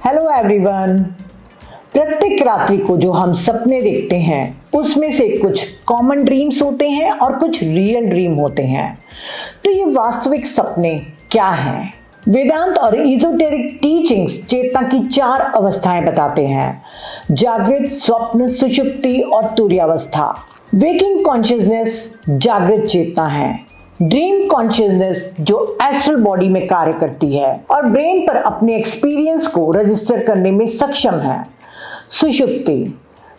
Hello everyone. प्रत्येक रात्रि को जो हम सपने देखते हैं उसमें से कुछ कॉमन ड्रीम्स होते हैं और कुछ रियल ड्रीम होते हैं। तो ये वास्तविक सपने क्या हैं? वेदांत और इजोटेरिक टीचिंग्स चेतना की 4 अवस्थाएं बताते हैं: जागृत, स्वप्न, सुषुप्ति और तुर्यावस्था। वेकिंग कॉन्शियसनेस जागृत चेतना है। ड्रीम कॉन्शियसनेस जो एस्ट्रल बॉडी में कार्य करती है और ब्रेन पर अपने एक्सपीरियंस को रजिस्टर करने में सक्षम है। सुषुप्ति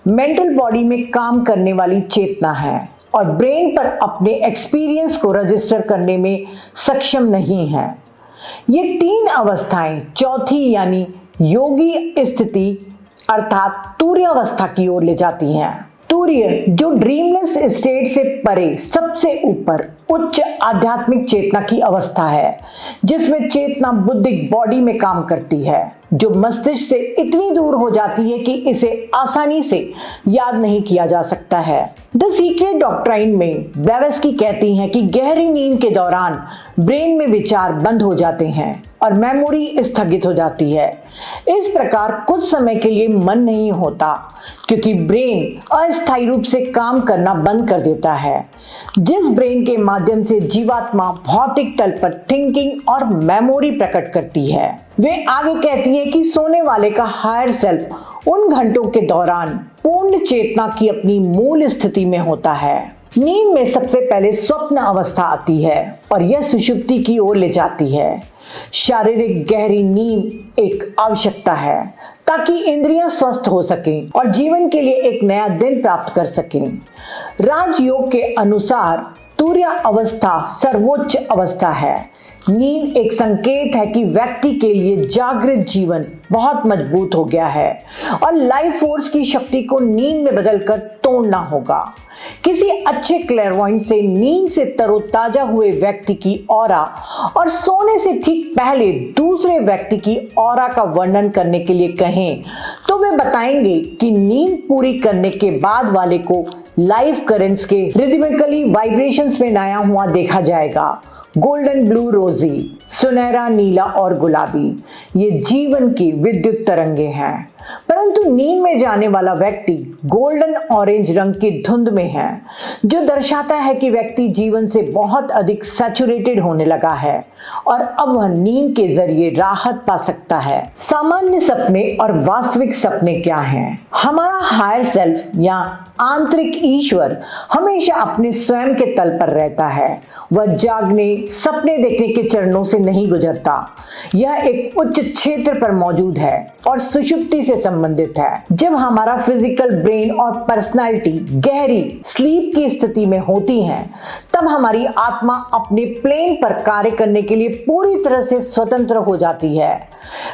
मेंटल बॉडी में काम करने वाली चेतना है और ब्रेन पर अपने एक्सपीरियंस को रजिस्टर करने में सक्षम नहीं है। ये 3 अवस्थाएं चौथी यानी योगी स्थिति अर्थात तुर्यावस्था की ओर ले जाती हैं। तुर्य जो ड्रीमलेस स्टेट से परे सबसे ऊपर उच्च आध्यात्मिक चेतना की अवस्था है, जिसमें चेतना बुद्धिक बॉडी में काम करती है, जो मस्तिष्क से इतनी दूर हो जाती है कि इसे आसानी से याद नहीं किया जा सकता है। द सीक्रेट डॉक्ट्राइन में ब्लेवस्की कहती हैं कि गहरी नींद के दौरान ब्रेन में विचार बंद हो जाते हैं और मेमोरी स्थगित हो जाती है। इस प्रकार कुछ समय के लिए मन नहीं होता क्योंकि ब्रेन अस्थायी रूप से काम करना बंद कर देता है, जिस ब्रेन के माध्यम से जीवात्मा भौतिक तल पर थिंकिंग और मेमोरी प्रकट करती है। वे आगे कहती है कि सोने वाले का हायर सेल्फ उन घंटों के दौरान पूर्ण चेतना की अपनी मूल स्थिति में होता है। नींद में सबसे पहले स्वप्न अवस्था आती है और यह सुषुप्ति की ओर ले जाती है। शारीरिक गहरी नींद एक आवश्यकता है ताकि इंद्रियां स्वस्थ हो सकें और जीवन के लिए एक नया दिन प्राप्त कर सकें। राजयोग के अनुसार तुर्या अवस्था सर्वोच्च अवस्था है। नींद एक संकेत है कि व्यक्ति के लिए जागृत जीवन बहुत मजबूत हो गया है और लाइफ फोर्स की शक्ति को नींद में बदलकर तोड़ना होगा। किसी अच्छे क्लैरवॉयंट से नींद से तरोताजा हुए व्यक्ति की ऑरा और सोने से ठीक पहले दूसरे व्यक्ति की ऑरा का वर्णन करने के लिए कहें तो वे बताएंगे कि नींद पूरी करने के बाद वाले को लाइफ करेंट्स के रिदमिकली वाइब्रेशंस में नया हुआ देखा जाएगा। गोल्डन ब्लू रोजी, सुनहरा नीला और गुलाबी, ये जीवन की विद्युत तरंगे हैं। परंतु नींद में जाने वाला व्यक्ति गोल्डन ऑरेंज रंग की धुंध में है, जो दर्शाता है कि व्यक्ति जीवन से बहुत अधिक सैचुरेटेड होने लगा है और अब वह नींद के जरिए राहत पा सकता है। सामान्य सपने और वास्तविक सपने क्या हैं? हमारा हायर सेल्फ या आंतरिक ईश्वर हमेशा अपने स्वयं के तल पर रहता है। वह जागने, सपने देखने के चरणों से नहीं गुजरता। यह एक उच्च क्षेत्र पर मौजूद है और सुषुप्ति से संबंधित है। जब हमारा फिजिकल ब्रेन और पर्सनालिटी गहरी स्लीप की स्थिति में होती हैं, तब हमारी आत्मा अपने प्लेन पर कार्य करने के लिए पूरी तरह से स्वतंत्र हो जाती है।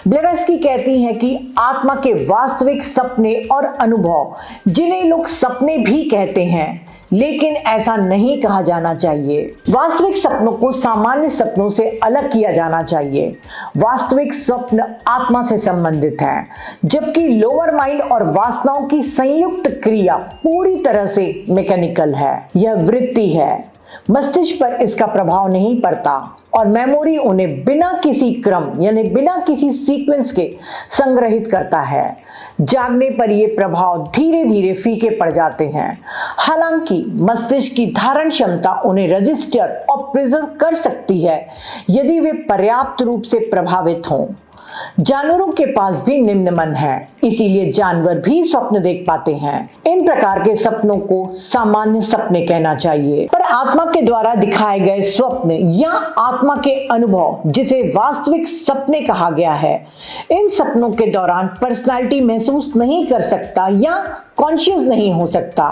ब्लेवस्की कहती हैं कि आत्मा के वास्तविक सपने और अनुभव, जिन्हें लोग सपने भी कहते हैं, लेकिन ऐसा नहीं कहा जाना चाहिए। वास्तविक सपनों को सामान्य सपनों से अलग किया जाना चाहिए। वास्तविक स्वप्न आत्मा से संबंधित है, जबकि लोअर माइंड और वासनाओं की संयुक्त क्रिया पूरी तरह से मैकेनिकल है। यह वृत्ति है, मस्तिष्क पर इसका प्रभाव नहीं पड़ता और मेमोरी उन्हें बिना किसी क्रम यानी बिना किसी सीक्वेंस के संग्रहित करता है। जागने पर ये प्रभाव धीरे धीरे फीके पड़ जाते हैं। हालांकि मस्तिष्क की धारण क्षमता उन्हें रजिस्टर और प्रिजर्व कर सकती है यदि वे पर्याप्त रूप से प्रभावित हों। जानवरों के पास भी निम्न मन है, इसीलिए जानवर भी स्वप्न देख पाते हैं। इन प्रकार के सपनों को सामान्य सपने कहना चाहिए। पर आत्मा के द्वारा दिखाए गए स्वप्न या आत्मा के अनुभव, जिसे वास्तविक सपने कहा गया है, इन सपनों के दौरान पर्सनालिटी महसूस नहीं कर सकता या कॉन्शियस नहीं हो सकता,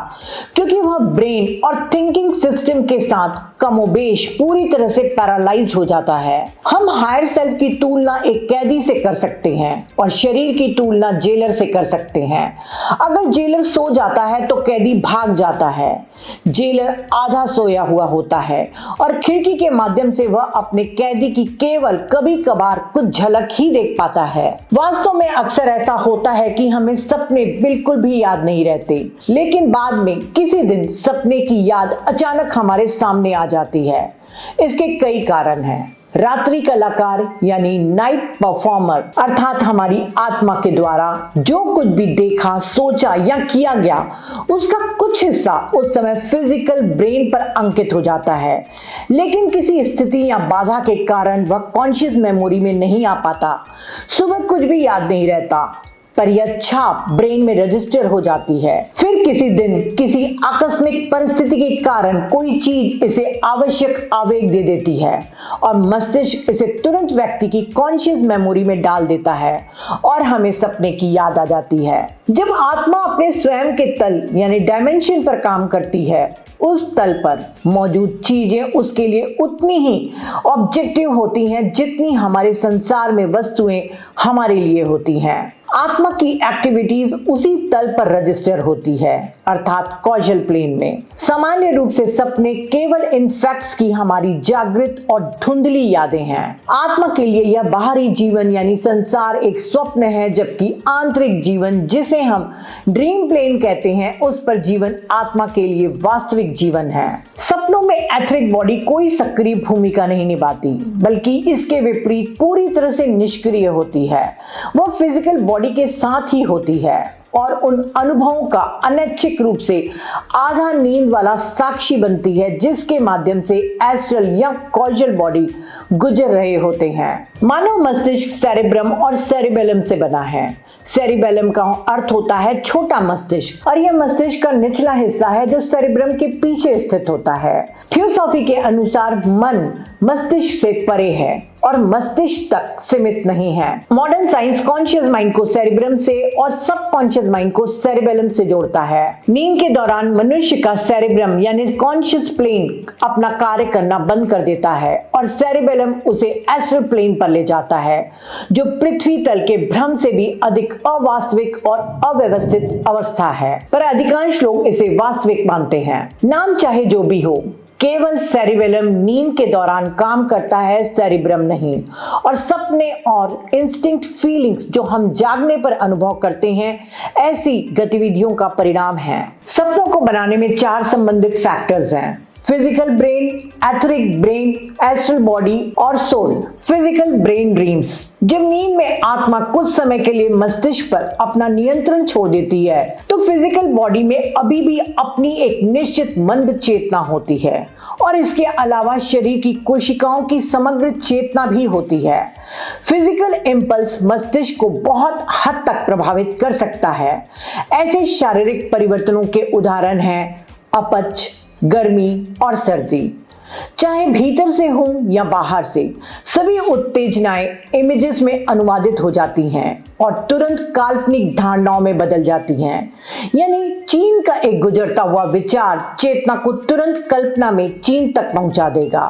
क्योंकि वह ब्रेन और थिंकिंग सिस्टम के साथ कमोबेश पूरी तरह से पैरालाइज्ड हो जाता है। हम हायर सेल्फ की तुलना एक कैदी से कर सकते हैं और शरीर की तुलना जेलर से कर सकते हैं। अगर जेलर सो जाता है तो कैदी भाग जाता है। जेलर आधा सोया हुआ होता है और खिड़की के माध्यम से वह अपने कैदी की केवल कभी कभार कुछ झलक ही देख पाता है। वास्तव में अक्सर ऐसा होता है कि हमें सपने बिल्कुल भी याद नहीं रहते, लेकिन बाद में किसी दिन सपने की याद अचानक हमारे सामने आ जाती है। इसके कई कारण हैं। रात्रि कलाकार यानी नाइट परफॉर्मर अर्थात हमारी आत्मा के द्वारा जो कुछ भी देखा, सोचा या किया गया उसका कुछ हिस्सा उस समय फिजिकल ब्रेन पर अंकित हो जाता है, लेकिन किसी स्थिति या बाधा के कारण वह कॉन्शियस मेमोरी में नहीं आ पाता। सुबह कुछ भी याद नहीं रहता, पर यह छाप ब्रेन में रजिस्टर हो जाती है। फिर किसी दिन किसी आकस्मिक परिस्थिति के कारण कोई चीज इसे आवश्यक आवेग दे देती है और मस्तिष्क इसे तुरंत व्यक्ति की कॉन्शियस मेमोरी में डाल देता है और हमें सपने की याद आ जाती है। जब आत्मा अपने स्वयं के तल यानी डायमेंशन पर काम करती है, उस तल पर मौजूद चीजें उसके लिए उतनी ही ऑब्जेक्टिव होती हैं जितनी हमारे संसार में वस्तुएं हमारे लिए होती हैं। आत्मा की एक्टिविटीज उसी तल पर रजिस्टर होती है अर्थात कॉजल प्लेन में। सामान्य रूप से सपने केवल इन फैक्ट्स की हमारी जागृत और धुंधली यादें हैं। आत्मा के लिए यह बाहरी जीवन यानी संसार एक स्वप्न है, जबकि आंतरिक जीवन जिसे हम ड्रीम प्लेन कहते हैं उस पर जीवन आत्मा के लिए वास्तविक जीवन है। सपनों में एथरिक बॉडी कोई सक्रिय भूमिका नहीं निभाती, बल्कि इसके विपरीत पूरी तरह से निष्क्रिय होती है। वह फिजिकल बॉडी के साथ ही होती है और उन अनुभवों का अनैच्छिक रूप से आधा नींद वाला साक्षी बनती है जिसके माध्यम से एस्ट्रल या कॉजल बॉडी गुजर रहे होते हैं। मानव मस्तिष्क सेरेब्रम और सेरिबेलम से बना है। सेरिबेलम का अर्थ होता है छोटा मस्तिष्क और यह मस्तिष्क का निचला हिस्सा है जो सेरिब्रम के पीछे स्थित होता है। थियोसॉफी के अनुसार मन मस्तिष्क से परे है और मस्तिष्क तक सीमित नहीं है। मॉडर्न साइंस कॉन्शियस माइंड को सेरिब्रम से और सबकॉन्शियस माइंड को सेरिबेलम से जोड़ता है। नींद के दौरान मनुष्य का सेरिब्रम यानी कॉन्शियस प्लेन अपना कार्य करना बंद कर देता है और सेरिबेलम उसे एस्ट्रल प्लेन पर ले जाता है, जो पृथ्वी तल के भ्रम से भी अधिक अवास्तविक और अव्यवस्थित अवस्था है, पर अधिकांश लोग इसे वास्तविक मानते हैं। नाम चाहे जो भी हो, केवल सेरिबेलम नींद के दौरान काम करता है, सेरिब्रम नहीं। और सपने और इंस्टिंक्ट फीलिंग्स जो हम जागने पर अनुभव करते हैं ऐसी गतिविधियों का परिणाम है। सपनों को बनाने में 4 संबंधित फैक्टर्स हैं: physical brain, etheric brain, astral body और सोल। Physical brain dreams. जब नींद में आत्मा कुछ समय के लिए मस्तिष्क पर अपना नियंत्रण छोड़ देती है तो फिजिकल बॉडी में अभी भी अपनी एक निश्चित मंद चेतना होती है और इसके अलावा शरीर की कोशिकाओं की समग्र चेतना भी होती है। फिजिकल इंपल्स मस्तिष्क को बहुत हद तक प्रभावित कर सकता है। ऐसे शारीरिक परिवर्तनों के उदाहरण हैं अपच, गर्मी और सर्दी। चाहे भीतर से हो या बाहर से, सभी उत्तेजनाएं इमेजेस में अनुवादित हो जाती हैं और तुरंत काल्पनिक धारणाओं में बदल जाती हैं। यानी चीन का एक गुजरता हुआ विचार चेतना को तुरंत कल्पना में चीन तक पहुंचा देगा।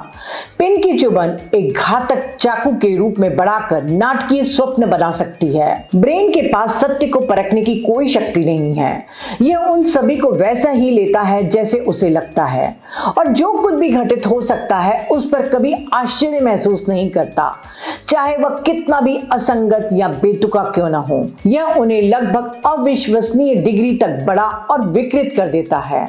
पिन की चुभन एक घातक चाकू के रूप में बढ़ाकर नाटकीय स्वप्न बना सकती है। ब्रेन के पास सत्य को परखने की कोई शक्ति नहीं है। यह उन सभी को वैसा ही लेता है जैसे उसे लगता है और जो कुछ भी घटित हो सकता है उस पर कभी आश्चर्य महसूस नहीं करता, चाहे वह कितना भी असंगत या बेतुका क्यों ना हो। यह उन्हें लगभग अविश्वसनीय डिग्री तक बड़ा और विकृत कर देता है।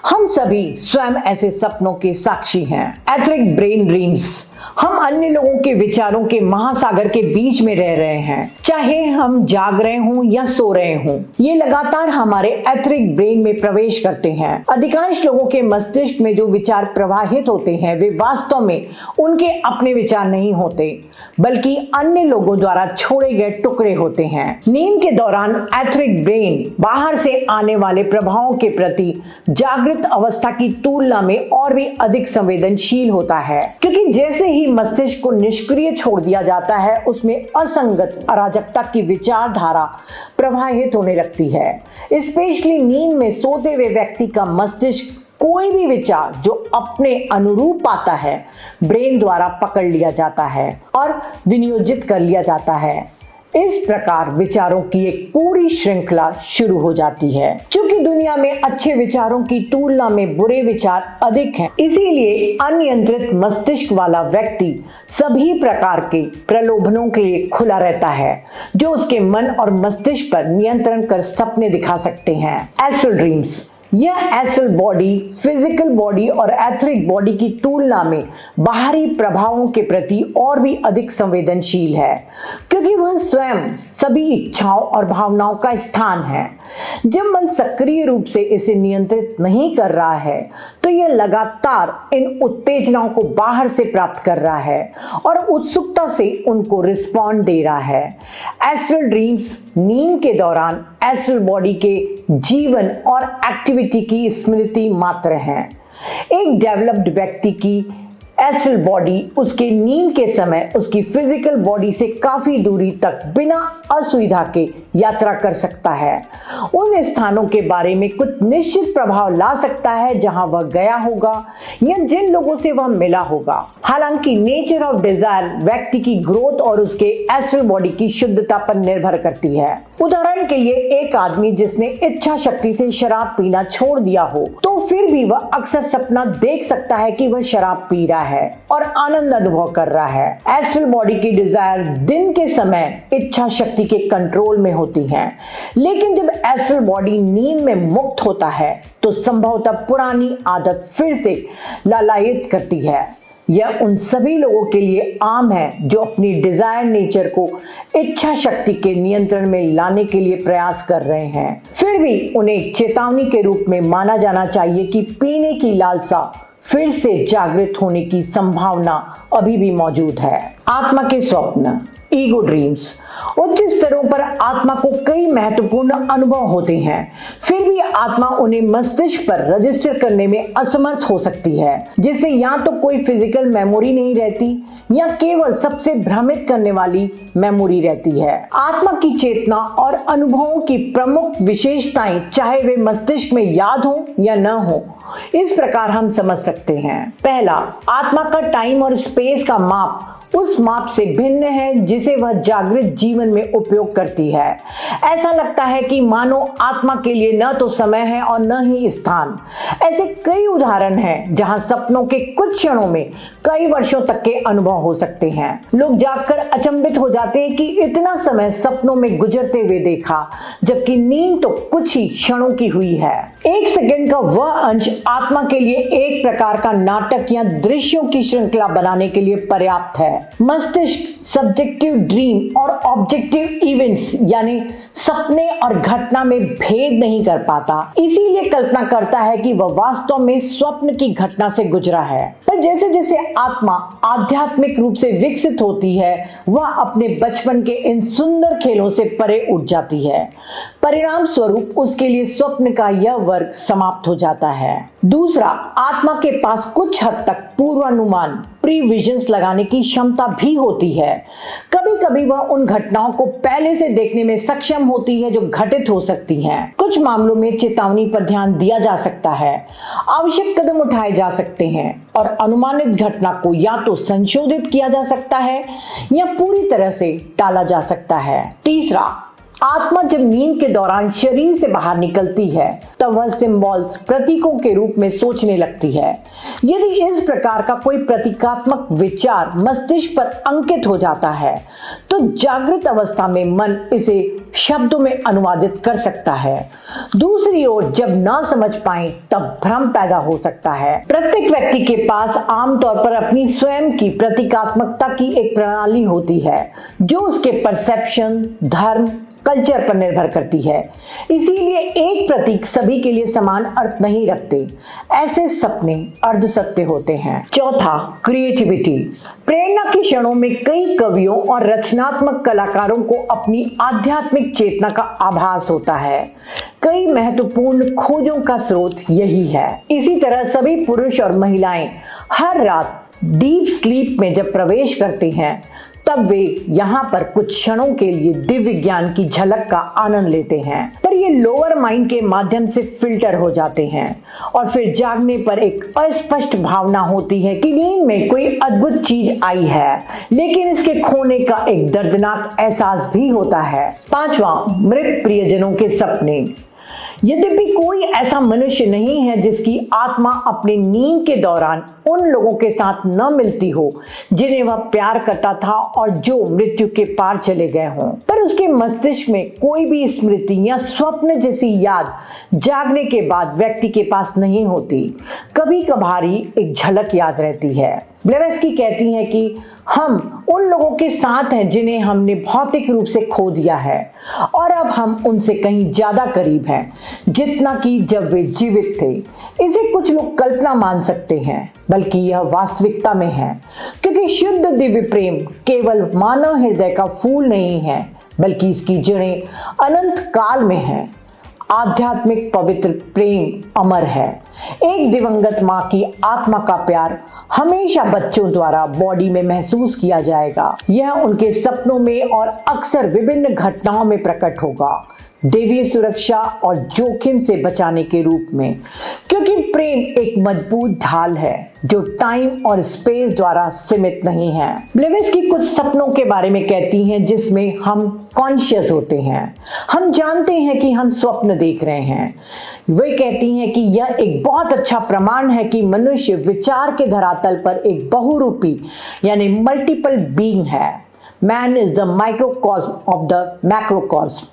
हम सभी स्वयं ऐसे सपनों के साक्षी हैं। Etheric brain dreams. हम अन्य लोगों के विचारों के महासागर के बीच में रह रहे हैं, चाहे हम जाग रहे हों या सो रहे हों। ये लगातार हमारे एथरिक ब्रेन में प्रवेश करते हैं। अधिकांश लोगों के मस्तिष्क में जो विचार प्रवाहित होते हैं वे वास्तव में उनके अपने विचार नहीं होते, बल्कि अन्य लोगों द्वारा छोड़े गए टुकड़े होते हैं। नींद के दौरान एथरिक ब्रेन बाहर से आने वाले प्रभावों के प्रति जागृत अवस्था की तुलना में और भी अधिक संवेदनशील होता है, क्योंकि जैसे ही मस्तिष्क को निष्क्रिय छोड़ दिया जाता है उसमें असंगत अराजकता की विचारधारा प्रवाहित होने लगती है। स्पेशली नींद में सोते हुए व्यक्ति का मस्तिष्क कोई भी विचार जो अपने अनुरूप आता है ब्रेन द्वारा पकड़ लिया जाता है और विनियोजित कर लिया जाता है। इस प्रकार विचारों की एक पूरी श्रृंखला शुरू हो जाती है। क्योंकि दुनिया में अच्छे विचारों की तुलना में बुरे विचार अधिक हैं, इसीलिए अनियंत्रित मस्तिष्क वाला व्यक्ति सभी प्रकार के प्रलोभनों के लिए खुला रहता है जो उसके मन और मस्तिष्क पर नियंत्रण कर सपने दिखा सकते हैं। Astral dreams. यह एस्ट्रल बॉडी फिजिकल बॉडी और एथरिक बॉडी की तुलना में बाहरी प्रभावों के प्रति और भी अधिक संवेदनशील है, क्योंकि वह स्वयं सभी इच्छाओं और भावनाओं का स्थान है। जब मन सक्रिय रूप से इसे नियंत्रित नहीं कर रहा है तो यह लगातार इन उत्तेजनाओं को बाहर से प्राप्त कर रहा है और उत्सुकता से उनको रिस्पॉन्ड दे रहा है। एस्ट्रल ड्रीम्स नींद के दौरान एस्ट्रल बॉडी के जीवन और एक्टिविटी की स्मृति मात्र हैं। एक डेवलप्ड व्यक्ति की एस्ट्रल बॉडी उसके नींद के समय उसकी फिजिकल बॉडी से काफी दूरी तक बिना असुविधा के यात्रा कर सकता है। उन स्थानों के बारे में कुछ निश्चित प्रभाव ला सकता है जहां वह गया होगा या जिन लोगों से वह मिला होगा। हालांकि नेचर ऑफ डिजायर व्यक्ति की ग्रोथ और उसके एस्ट्रल बॉडी की शुद्धता पर निर्भर करती है। उदाहरण के लिए एक आदमी जिसने इच्छा शक्ति से शराब पीना छोड़ दिया हो तो फिर भी वह अक्सर सपना देख सकता है कि वह शराब पी रहा है और आनंद अनुभव कर रहा है। एस्ट्रल बॉडी की डिजायर दिन के समय इच्छा शक्ति के कंट्रोल में होती है, लेकिन जब एस्ट्रल बॉडी नींद में मुक्त होता है तो संभवतः पुरानी आदत फिर से लालायित करती है। यह उन सभी लोगों के लिए आम है जो अपनी डिजायर नेचर को इच्छा शक्ति के नियंत्रण में लाने के लिए प्रयास कर रहे हैं। फिर भी उन्हें एक चेतावनी के रूप में माना जाना चाहिए कि पीने की लालसा फिर से जागृत होने की संभावना अभी भी मौजूद है। आत्मा के स्वप्न ईगो ड्रीम्स। उच्च स्तरों पर आत्मा को कई महत्वपूर्ण अनुभव होते हैं, फिर भी आत्मा उन्हें मस्तिष्क पर रजिस्टर करने में असमर्थ हो सकती है, जिससे या तो कोई फिजिकल मेमोरी नहीं रहती या केवल सबसे भ्रमित करने वाली मेमोरी रहती है। आत्मा की चेतना और अनुभवों की प्रमुख विशेषताएं चाहे वे मस्तिष्क में याद हो या न हो, इस प्रकार हम समझ सकते हैं। पहला, आत्मा का टाइम और स्पेस का माप उस माप से भिन्न है जिसे वह जागृत जीवन में उपयोग करती है। ऐसा लगता है कि मानो आत्मा के लिए न तो समय है और न ही स्थान। ऐसे कई उदाहरण हैं जहां सपनों के कुछ क्षणों में कई वर्षों तक के अनुभव हो सकते हैं। लोग जागकर अचंभित हो जाते हैं कि इतना समय सपनों में गुजरते हुए देखा, जबकि नींद तो कुछ ही क्षणों की हुई है। एक सेकंड का वह अंश आत्मा के लिए एक प्रकार का नाटक या दृश्यों की श्रृंखला बनाने के लिए पर्याप्त है। मस्तिष्क सब्जेक्टिव ड्रीम और ऑब्जेक्टिव इवेंट्स यानी सपने और घटना में भेद नहीं कर पाता, इसीलिए कल्पना करता है कि वह वास्तव में स्वप्न की घटना से गुजरा है। पर जैसे जैसे आत्मा आध्यात्मिक रूप से विकसित होती है, वह अपने बचपन के इन सुंदर खेलों से परे उठ जाती है। परिणाम स्वरूप उसके लिए स्वप्न का यह वर्ग समाप्त हो जाता है। दूसरा, आत्मा के पास कुछ हद तक पूर्वानुमान प्रीविजन्स लगाने की क्षमता भी होती है। कभी कभी वह उन घटनाओं को पहले से देखने में सक्षम होती है जो घटित हो सकती हैं। कुछ मामलों में चेतावनी पर ध्यान दिया जा सकता है, आवश्यक कदम उठाए जा सकते हैं और अनुमानित घटना को या तो संशोधित किया जा सकता है या पूरी तरह से टाला जा सकता है। तीसरा, आत्मा जब नींद के दौरान शरीर से बाहर निकलती है तब वह सिंबल्स प्रतीकों के रूप में सोचने लगती है। यदि इस प्रकार का कोई प्रतीकात्मक विचार मस्तिष्क पर अंकित हो जाता है तो जागृत अवस्था में मन इसे शब्दों में अनुवादित कर सकता है। दूसरी ओर जब ना समझ पाए तब भ्रम पैदा हो सकता है। प्रत्येक व्यक्ति के पास आमतौर पर अपनी स्वयं की प्रतीकात्मकता की एक प्रणाली होती है जो उसके परसेप्शन, धर्म, कल्चर पर निर्भर करती है। इसीलिए एक प्रतीक सभी के लिए समान अर्थ नहीं रखते। ऐसे सपने अर्ध सत्य होते हैं। चौथा, क्रिएटिविटी। प्रेरणा के क्षणों में कई कवियों और रचनात्मक कलाकारों को अपनी आध्यात्मिक चेतना का आभास होता है। कई महत्वपूर्ण खोजों का स्रोत यही है। इसी तरह सभी पुरुष और महिलाएं हर रात डीप स्लीप में जब प्रवेश करते हैं तब वे यहाँ पर कुछ क्षणों के लिए दिव्य ज्ञान की झलक का आनंद लेते हैं, पर ये लोअर माइंड के माध्यम से फिल्टर हो जाते हैं और फिर जागने पर एक अस्पष्ट भावना होती है कि नींद में कोई अद्भुत चीज आई है, लेकिन इसके खोने का एक दर्दनाक एहसास भी होता है। पांचवा, मृत प्रियजनों के सपने। यद्यपि कोई ऐसा मनुष्य नहीं है जिसकी आत्मा अपनी नींद के दौरान उन लोगों के साथ न मिलती हो जिन्हें वह प्यार करता था और जो मृत्यु के पार चले गए हों, पर उसके मस्तिष्क में कोई भी स्मृति या स्वप्न जैसी याद जागने के बाद व्यक्ति के पास नहीं होती। कभी कभारी एक झलक याद रहती है। ब्लेवेस्की कहती हैं कि हम उन लोगों के साथ हैं जिन्हें हमने भौतिक रूप से खो दिया है और अब हम उनसे कहीं ज्यादा करीब हैं जितना कि जब वे जीवित थे। इसे कुछ लोग कल्पना मान सकते हैं, बल्कि यह वास्तविकता में है, क्योंकि शुद्ध दिव्य प्रेम केवल मानव हृदय का फूल नहीं है, बल्कि इसकी जड़ें अनंत काल में हैं। आध्यात्मिक पवित्र प्रेम अमर है। एक दिवंगत माँ की आत्मा का प्यार हमेशा बच्चों द्वारा बॉडी में महसूस किया जाएगा। यह उनके सपनों में और अक्सर विभिन्न घटनाओं में प्रकट होगा, देवीय सुरक्षा और जोखिम से बचाने के रूप में, क्योंकि प्रेम एक मजबूत ढाल है जो टाइम और स्पेस द्वारा सीमित नहीं है। ब्लेवेस्की कुछ सपनों के बारे में कहती हैं जिसमें हम कॉन्शियस होते हैं। हम जानते हैं कि हम स्वप्न देख रहे हैं। वे कहती हैं कि यह एक बहुत अच्छा प्रमाण है कि मनुष्य विचार के धरातल पर एक बहुरूपी यानी मल्टीपल बीइंग है। Man is the microcosm of the macrocosm,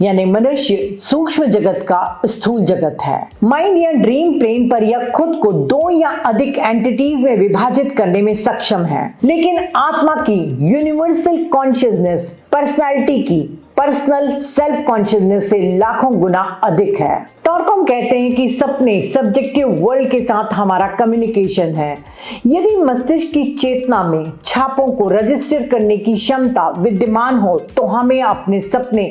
यानी मनुष्य सूक्ष्म जगत का स्थूल जगत है। माइंड या ड्रीम प्लेन पर यह खुद को दो या अधिक एंटिटीज में विभाजित करने में सक्षम है, लेकिन आत्मा की यूनिवर्सल कॉन्शियसनेस पर्सनालिटी की पर्सनल सेल्फ कॉन्शियसनेस से लाखों गुना अधिक है। टॉरकॉम कहते हैं कि सपने सब्जेक्टिव वर्ल्ड के साथ हमारा कम्युनिकेशन है। यदि मस्तिष्क की चेतना में छापों को रजिस्टर करने की क्षमता विद्यमान हो तो हमें अपने सपने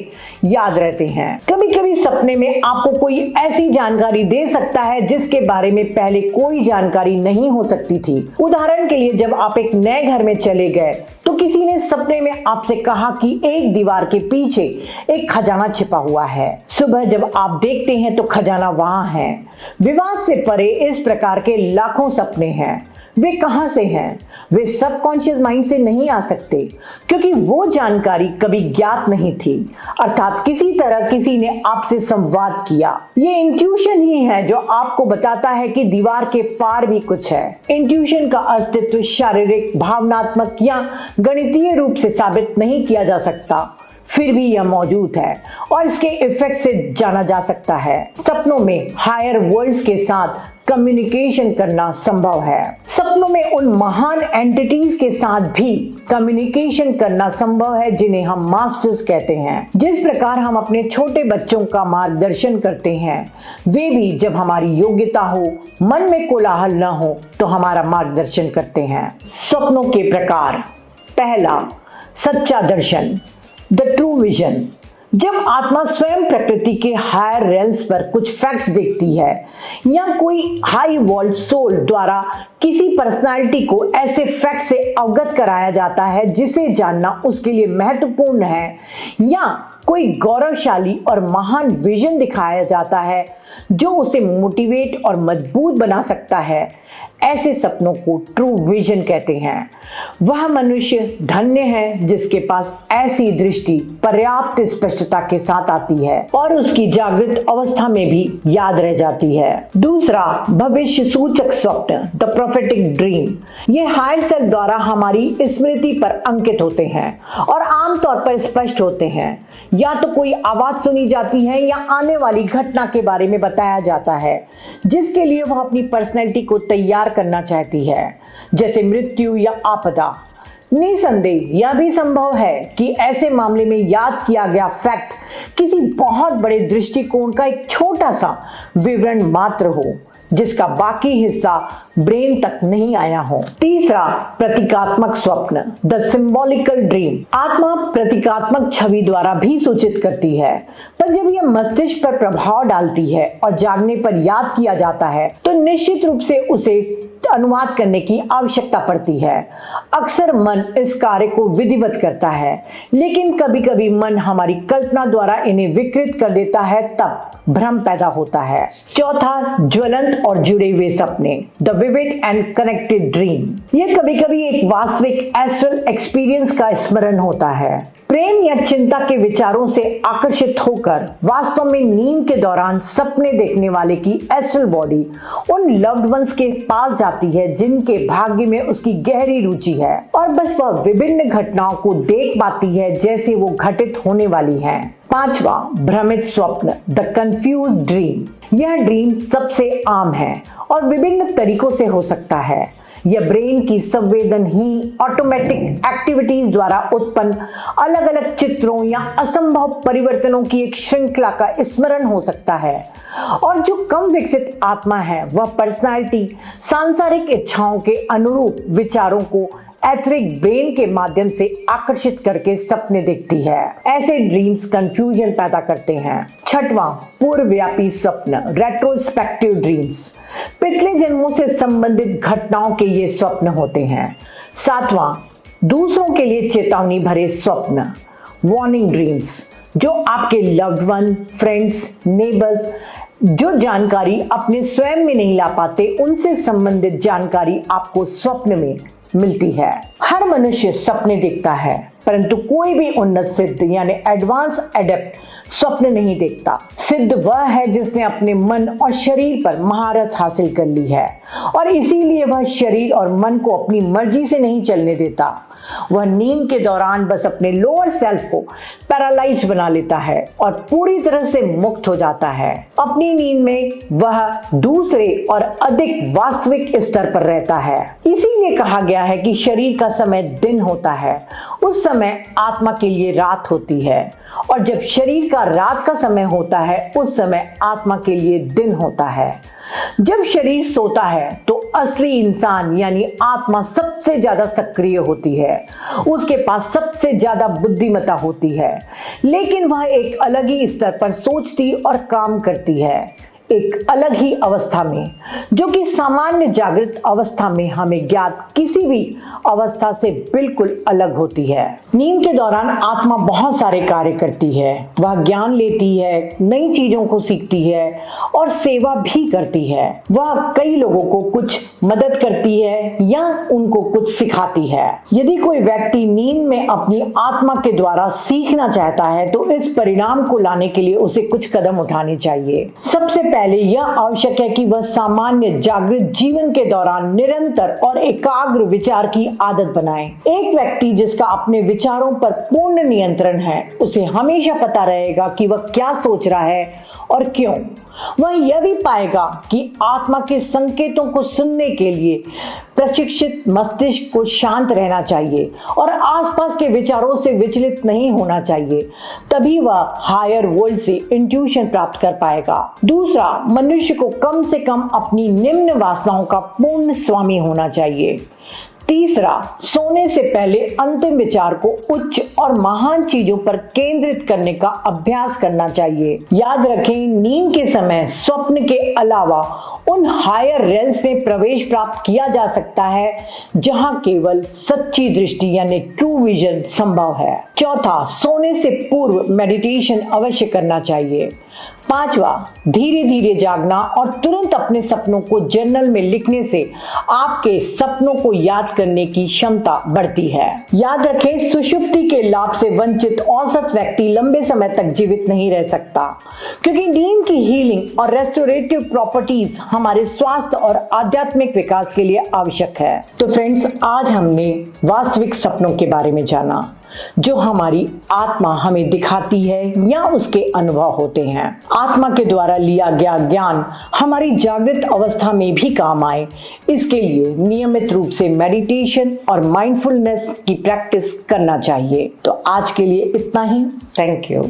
याद रहते हैं। कभी कभी सपने में आपको कोई ऐसी जानकारी दे सकता है जिसके बारे में पहले कोई जानकारी नहीं हो सकती थी। उदाहरण के लिए, जब आप एक नए घर में चले गए तो किसी ने सपने में आपसे कहा कि एक दीवार के पीछे एक खजाना छिपा हुआ है। सुबह जब आप देखते हैं तो खजाना वहां है। विवाद से परे इस प्रकार के लाखों सपने हैं। वे कहां से हैं? वे सबकॉन्शियस माइंड से नहीं आ सकते, क्योंकि वो जानकारी कभी ज्ञात नहीं थी, अर्थात किसी तरह किसी ने आपसे संवाद किया। ये इंट्यूशन ही है जो आपको बताता है कि दीवार के पार भी कुछ है। इंट्यूशन का अस्तित्व शारीरिक, भावनात्मक या गणितीय रूप से साबित नहीं किया जा सकता, फिर भी यह मौजूद है और इसके इफेक्ट से जाना जा सकता है। सपनों में हायर वर्ल्ड्स के साथ कम्युनिकेशन करना संभव है। सपनों में उन महान एंटिटीज के साथ भी कम्युनिकेशन करना संभव है जिन्हें हम मास्टर्स कहते हैं। जिस प्रकार हम अपने छोटे बच्चों का मार्गदर्शन करते हैं, वे भी जब हमारी योग्यता हो, मन में कोलाहल न हो, तो हमारा मार्गदर्शन करते हैं। सपनों के प्रकार। पहला, सच्चा दर्शन, द ट्रू विजन। जब आत्मा स्वयं प्रकृति के हायर रेल्म्स पर कुछ फैक्ट्स देखती है या कोई हाई वॉल्ड सोल द्वारा किसी पर्सनालिटी को ऐसे फैक्ट से अवगत कराया जाता है जिसे जानना उसके लिए महत्वपूर्ण है, या कोई गौरवशाली और महान विजन दिखाया जाता है जो उसे मोटिवेट और मजबूत बना सकता है, ऐसे सपनों को ट्रू विजन कहते हैं। वह मनुष्य धन्य है जिसके पास ऐसी दृष्टि पर्याप्त स्पष्टता के साथ आती है और उसकी जागृत अवस्था में भी याद रह जाती है। दूसरा, भविष्य सूचक स्वप्न, द प्रोफेटिक ड्रीम। ये हायर सेल्फ द्वारा हमारी स्मृति पर अंकित होते हैं और आमतौर पर स्पष्ट होते हैं। या तो कोई आवाज सुनी जाती है या आने वाली घटना के बारे में बताया जाता है जिसके लिए वह अपनी पर्सनैलिटी को तैयार करना चाहती है, जैसे मृत्यु या आपदा। निसंदेह यह भी संभव है कि ऐसे मामले में याद किया गया फैक्ट किसी बहुत बड़े दृष्टिकोण का एक छोटा सा विवरण मात्र हो जिसका बाकी हिस्सा ब्रेन तक नहीं आया हो। तीसरा, प्रतीकात्मक स्वप्न, द सिंबॉलिकल ड्रीम। आत्मा प्रतीकात्मक छवि द्वारा भी सूचित करती है, पर जब यह मस्तिष्क पर प्रभाव डालती है और जागने पर याद किया जाता है तो निश्चित रूप से उसे अनुवाद करने की आवश्यकता पड़ती है। अक्सर मन इस कार्य को विधिवत करता है, लेकिन कभी कभी मन हमारी कल्पना द्वारा इन्हें विकृत कर देता है, तब भ्रम पैदा होता है। चौथा, ज्वलंत और जुड़े हुए सपने, the vivid and connected dream. यह कभी कभी एक वास्तविक एस्ट्रल एक्सपीरियंस का स्मरण होता है। प्रेम या चिंता के विचारों से आकर्षित होकर वास्तव में नींद के दौरान सपने देखने वाले की एस्ट्रल बॉडी उन लव्ड वंस के पास जाती है जिनके भाग्य में उसकी गहरी रुचि है, और बस वह विभिन्न घटनाओं को देख पाती है जैसे वो घटित होने वाली हैं। 5वां, भ्रमित स्वप्न, द कंफ्यूज ड्रीम। यह ड्रीम सबसे आम है और विभिन्न तरीकों से हो सकता है। यह ब्रेन की संवेदनहीन ऑटोमेटिक एक्टिविटीज द्वारा उत्पन्न अलग अलग चित्रों या असंभव परिवर्तनों की एक श्रृंखला का स्मरण हो सकता है, और जो कम विकसित आत्मा है वह पर्सनालिटी सांसारिक इच्छाओं के अनुरूप विचारों को एथरिक ब्रेन के माध्यम से आकर्षित करके सपने देखती है। ऐसे ड्रीम्स कंफ्यूजन पैदा करते हैं। 6वां, पूर्वव्यापी स्वप्न, रेट्रोस्पेक्टिव ड्रीम्स। पिछले जन्मों से संबंधित घटनाओं के ये स्वप्न होते हैं। 7वां, दूसरों के लिए चेतावनी भरे स्वप्न, वार्निंग ड्रीम्स, जो आपके लव्ड वन, फ्रेंड्स, नेबर्स जो जानकारी अपने स्वयं में नहीं ला पाते, उनसे संबंधित जानकारी आपको स्वप्न में मिलती है। हर मनुष्य सपने देखता है, परंतु कोई भी उन्नत सिद्ध यानी एडवांस एडेप्ट स्वप्न नहीं देखता। सिद्ध वह है जिसने अपने मन और शरीर पर महारत हासिल कर ली है, और इसीलिए वह शरीर और मन को अपनी मर्जी से नहीं चलने देता। वह नींद के दौरान बस अपने लोअर सेल्फ को पैरालाइज बना लेता है और पूरी तरह से मुक्त हो जाता है। अपनी नींद में वह दूसरे और अधिक वास्तविक स्तर पर रहता है। इसीलिए कहा गया है कि शरीर का समय दिन होता है, उस समय आत्मा के लिए रात होती है, और जब शरीर का रात का समय होता है उस समय आत्मा के लिए दिन होता है। जब शरीर सोता है तो असली इंसान यानी आत्मा सबसे ज्यादा सक्रिय होती है, उसके पास सबसे ज्यादा बुद्धिमत्ता होती है, लेकिन वह एक अलग ही स्तर पर सोचती और काम करती है, एक अलग ही अवस्था में, जो कि सामान्य जागृत अवस्था में हमें ज्ञात किसी भी अवस्था से बिल्कुल अलग होती है। नींद के दौरान आत्मा बहुत सारे कार्य करती है। वह ज्ञान लेती है, नई चीजों को सीखती है और सेवा भी करती है। वह कई लोगों को कुछ मदद करती है या उनको कुछ सिखाती है। यदि कोई व्यक्ति नींद में अपनी आत्मा के द्वारा सीखना चाहता है तो इस परिणाम को लाने के लिए उसे कुछ कदम उठाने चाहिए। सबसे पहले यह आवश्यक है कि वह सामान्य जागृत जीवन के दौरान निरंतर और एकाग्र विचार की आदत बनाए। एक व्यक्ति जिसका अपने विचारों पर पूर्ण नियंत्रण है, उसे हमेशा पता रहेगा कि वह क्या सोच रहा है और क्यों। वह यह भी पाएगा कि आत्मा के संकेतों को सुनने के लिए प्रशिक्षित मस्तिष्क को शांत रहना चाहिए और आसपास के विचारों से विचलित नहीं होना चाहिए। तभी वह हायर वर्ल्ड से इंट्यूशन प्राप्त कर पाएगा। दूसरा, मनुष्य को कम से कम अपनी निम्न वासनाओं का पूर्ण स्वामी होना चाहिए। तीसरा, सोने से पहले अंतिम विचार को उच्च और महान चीजों पर केंद्रित करने का अभ्यास करना चाहिए। याद रखें, नींद के समय स्वप्न के अलावा उन हायर रेल्स में प्रवेश प्राप्त किया जा सकता है जहां केवल सच्ची दृष्टि यानी ट्रू विजन संभव है। चौथा, सोने से पूर्व मेडिटेशन अवश्य करना चाहिए। 5वां, धीरे धीरे जागना और तुरंत अपने सपनों को जर्नल में लिखने से आपके सपनों को याद करने की क्षमता बढ़ती है। याद रखें, सुषुप्ति के लाभ से वंचित औसत व्यक्ति लंबे समय तक जीवित नहीं रह सकता, क्योंकि नींद की हीलिंग और रेस्टोरेटिव प्रॉपर्टीज हमारे स्वास्थ्य और आध्यात्मिक विकास के लिए आवश्यक है। तो फ्रेंड्स, आज हमने वास्तविक सपनों के बारे में जाना, जो हमारी आत्मा हमें दिखाती है या उसके अनुभव होते हैं। आत्मा के द्वारा लिया गया ज्ञान हमारी जागृत अवस्था में भी काम आए, इसके लिए नियमित रूप से मेडिटेशन और माइंडफुलनेस की प्रैक्टिस करना चाहिए। तो आज के लिए इतना ही। Thank you.